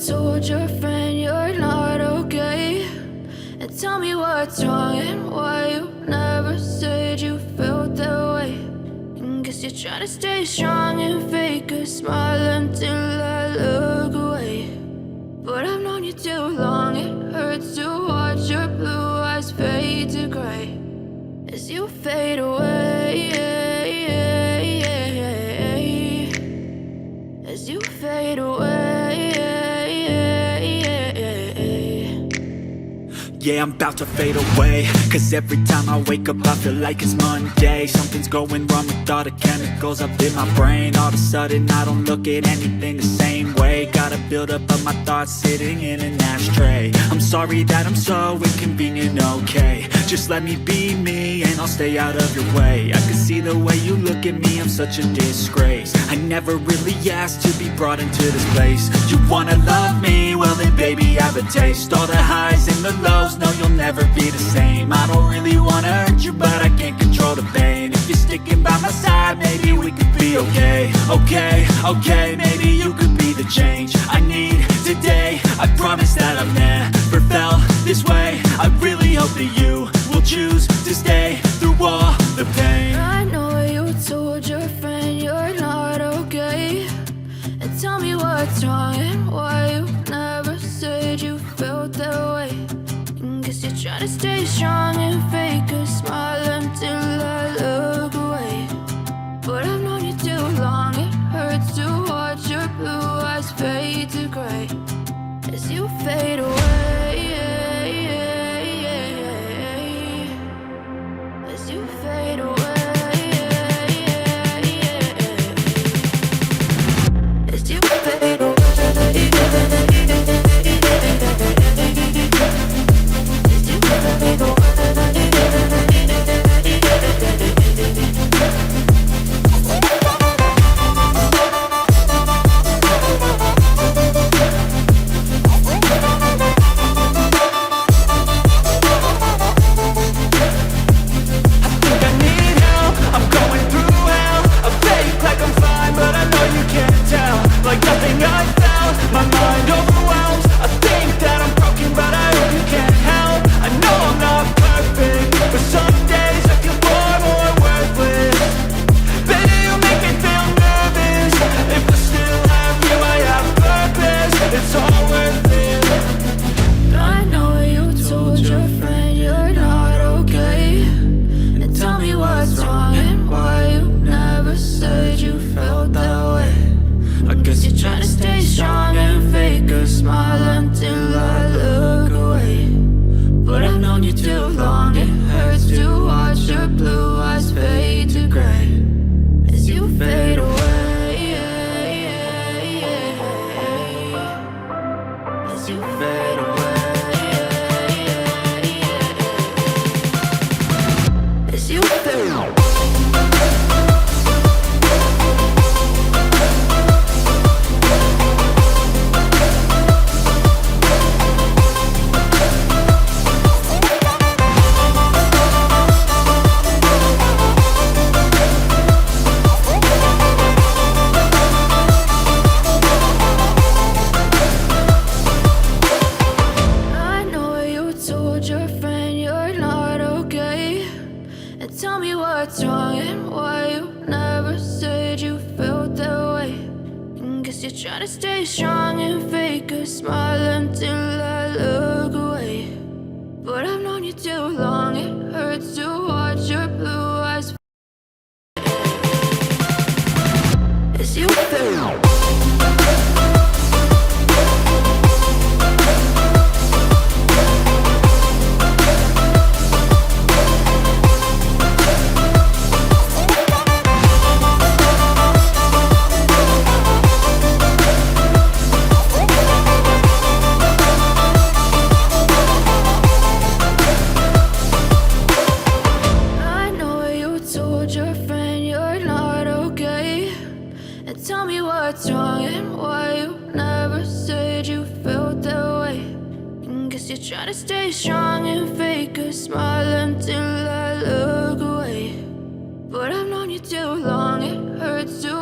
told your friend you're not okay, and tell me what's wrong and why you never said you felt that way. And guess you're trying to stay strong and fake a smile until I look away. But I've known you too long, it hurts to watch your blue eyes fade to gray as you fade away, as you fade away. Yeah, I'm about to fade away, cause every time I wake up I feel like it's Monday. Something's going wrong with all the chemicals up in my brain. All of a sudden I don't look at anything the same way. Got a buildup of my thoughts sitting in an ashtray. I'm sorry that I'm so inconvenient, okay. Just let me be me and I'll stay out of your way. I can see the way you look at me, I'm such a disgrace. I never really asked to be brought into this place. You wanna love me? Well then baby have a taste. All the highs and the lows, no you'll never be the same. I don't really wanna hurt you but I can't control the pain. If you're sticking by my side maybe we could be okay. Okay, maybe you could be the change I need today. I promise that I've never felt this way. I really hope that you will choose to stay through all the pain. I know you told your friend you're not okay, and tell me what's wrong and why you never said you felt that way. And guess you're trying to stay strong and fake a smile until I look away. But I've known you too long, it hurts to watch your blue eyes fade to gray as you fade away, as you fade away, as you fade away. Try to stay strong and fake a smile until I look away. But I've known you too long, it hurts to